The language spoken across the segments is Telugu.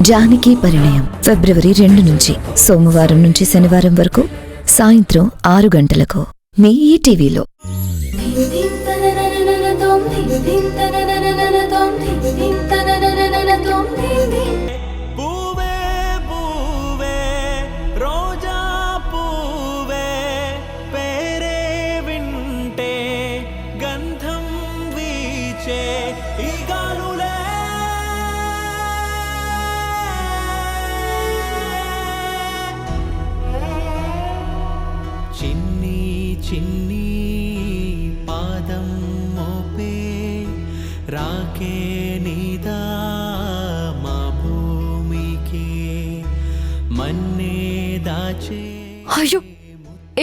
జానకి పరిణయం ఫిబ్రవరి 2 నుంచి సోమవారం నుంచి శనివారం వరకు సాయంత్రం 6 గంటలకు మీ ఈటీవీలో. చిన్ని చిన్ని పాదం మోపే రాకే నీదా మా భూమికి మన్నే దాచే. అయ్యో,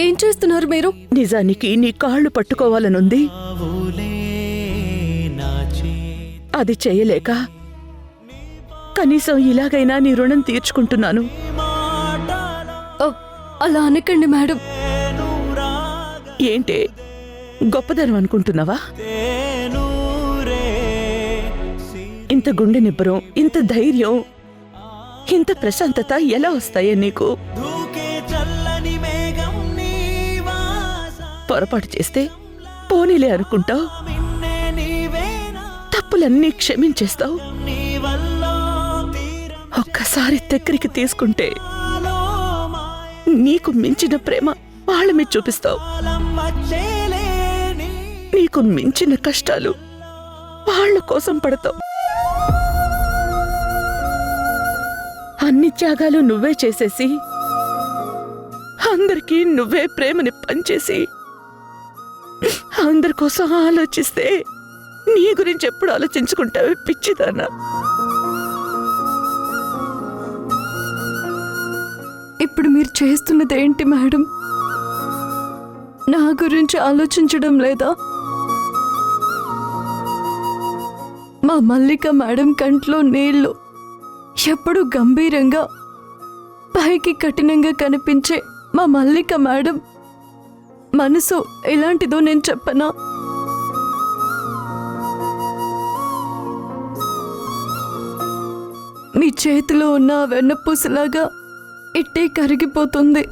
ఏం చేస్తున్నారు మీరు? నిజానికి నీ కాళ్ళు పట్టుకోవాలనుంది, అది చేయలేక కనీసం ఇలాగైనా నీ రుణం తీర్చుకుంటున్నాను. అలా అనకండి మేడం. ఏంటే గొప్పదనం అనుకుంటున్నావా? ఇంత గుండె నిబ్బరం, ఇంత ధైర్యం, ఇంత ప్రశాంతత ఎలా వస్తాయే నీకు? పొరపాటు చేస్తే పోనీలే అనుకుంటావు, తప్పులన్నీ క్షమించేస్తావు. ఒక్కసారి దగ్గరికి తీసుకుంటే నీకు మించిన ప్రేమ వాళ్ళ మీద చూపిస్తావు. నీకు మించిన కష్టాలు వాళ్ళ కోసం పడతావు. అన్ని త్యాగాలు నువ్వే చేసేసి అందరికీ నువ్వే ప్రేమని పంచేసి అందరి కోసం ఆలోచిస్తే నీ గురించి ఎప్పుడు ఆలోచించుకుంటావే పిచ్చిదానా? ఇప్పుడు మీరు చేస్తున్నది ఏంటి మేడం? నా గురించి ఆలోచించడం లేదా? మా మల్లిక మేడం కంట్లో నీళ్లు, ఎప్పుడు గంభీరంగా పైకి కఠినంగా కనిపించే మా మల్లిక మేడం మనసు ఎలాంటిదో నేను చెప్పనా? మీ చేతిలో ఉన్న వెన్నపూసలాగా ఇట్టే కరిగిపోతుంది.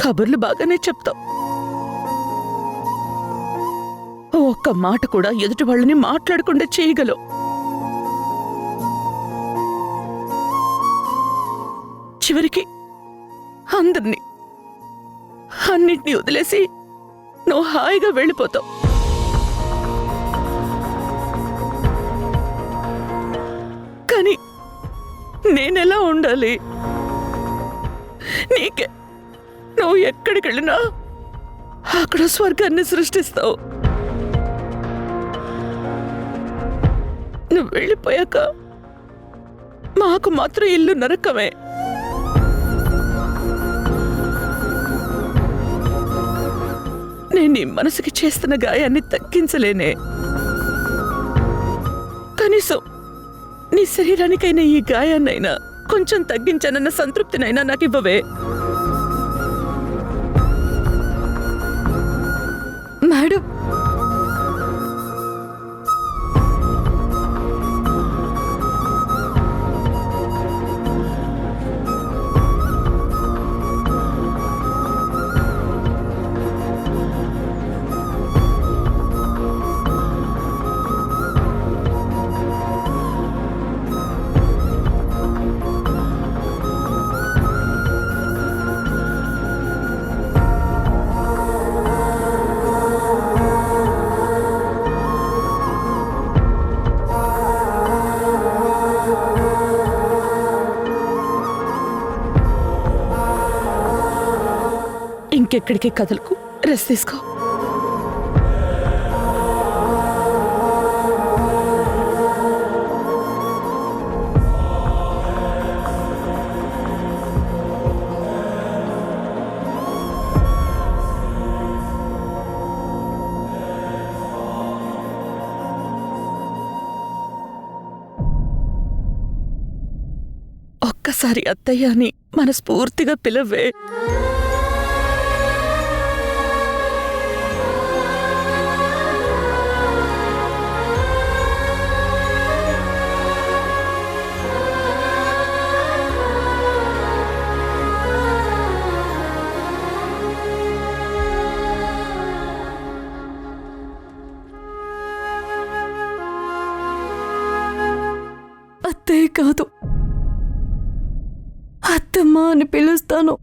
కబుర్లు బాగానే చెప్తావు. ఒక్క మాట కూడా ఎదుటి వాళ్ళని మాట్లాడకుండా చేయగలవు. చివరికి అందరినీ అన్నిటినీ వదిలేసి నువ్వు హాయిగా వెళ్ళిపోతావు. కానీ నేనెలా ఉండాలి? నీకే నువ్వు ఎక్కడికి వెళ్ళినా అక్కడ స్వర్గాన్ని సృష్టిస్తావు. నువ్వు వెళ్ళిపోయాక మాకు మాత్రం ఇల్లు నరకమే. నేను నీ మనసుకి చేస్తున్న గాయాన్ని తగ్గించలేనే. కనీసం నీ శరీరానికైనా ఈ గాయాన్నైనా కొంచెం తగ్గించానన్న సంతృప్తినైనా నాకు ఇవ్వవే. మేడం, ఇంకెక్కడికి కదలకు, రెస్ట్ తీసుకో. ఒక్కసారి అత్తయ్య అని మనస్ఫూర్తిగా పిలవే. అమ్మా అని పిలుస్తాను.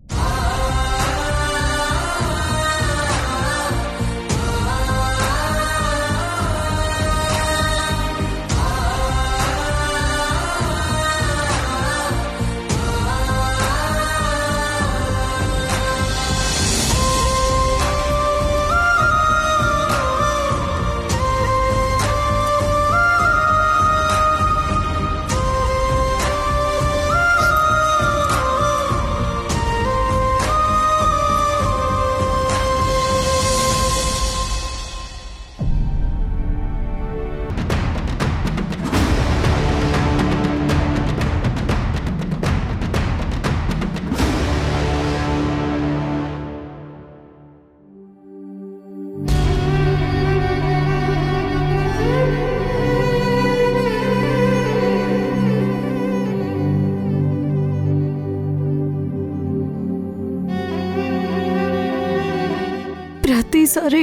ప్రతిసారి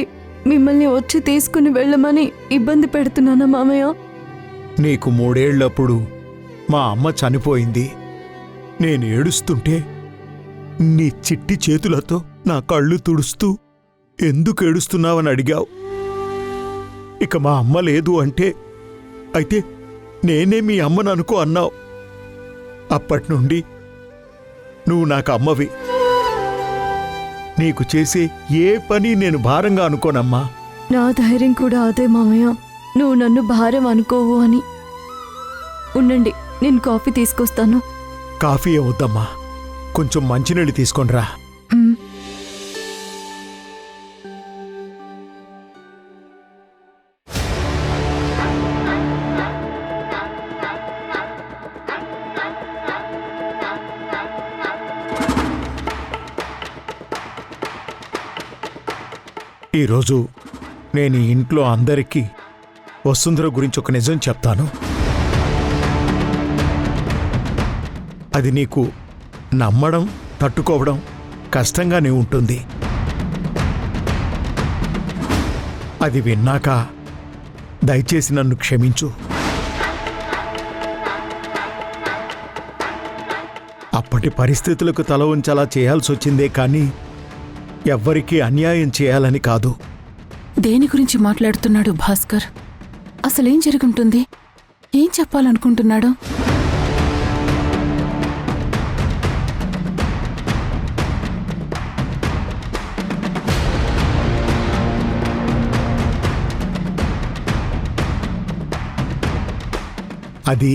మిమ్మల్ని వచ్చి తీసుకుని వెళ్ళమని ఇబ్బంది పెడుతున్నానా మామయ్య? నీకు 3 ఏళ్లప్పుడు మా అమ్మ చనిపోయింది. నేను ఏడుస్తుంటే నీ చిట్టి చేతులతో నా కళ్ళు తుడుస్తూ ఎందుకు ఏడుస్తున్నావని అడిగావు. ఇక మా అమ్మ లేదు అంటే అయితే నేనే మీ అమ్మను అనుకో అన్నావు. అప్పటి నుండి నువ్వు నాకు అమ్మవి. నీకు చేసే ఏ పని నేను భారంగా అనుకోనమ్మా. నా ధైర్యం కూడా అదే మామయ్య, నువ్వు నన్ను భారం అనుకోవు అని. ఉండండి, నేను కాఫీ తీసుకొస్తాను. కాఫీ వద్దమ్మా, కొంచెం మంచినీళ్ళు తీసుకొనిరా. మ్. ఈరోజు నేను ఈ ఇంట్లో అందరికీ వసుంధర గురించి ఒక నిజం చెప్తాను. అది నీకు నమ్మడం తట్టుకోవడం కష్టంగానే ఉంటుంది. అది విన్నాక దయచేసి నన్ను క్షమించు. అప్పటి పరిస్థితులకు తల ఉంచేలా చేయాల్సి వచ్చిందే కానీ ఎవ్వరికీ అన్యాయం చేయాలని కాదు. దేని గురించి మాట్లాడుతున్నాడు భాస్కర్? అసలేం జరుగుంటుంది? ఏం చెప్పాలనుకుంటున్నాడు? అది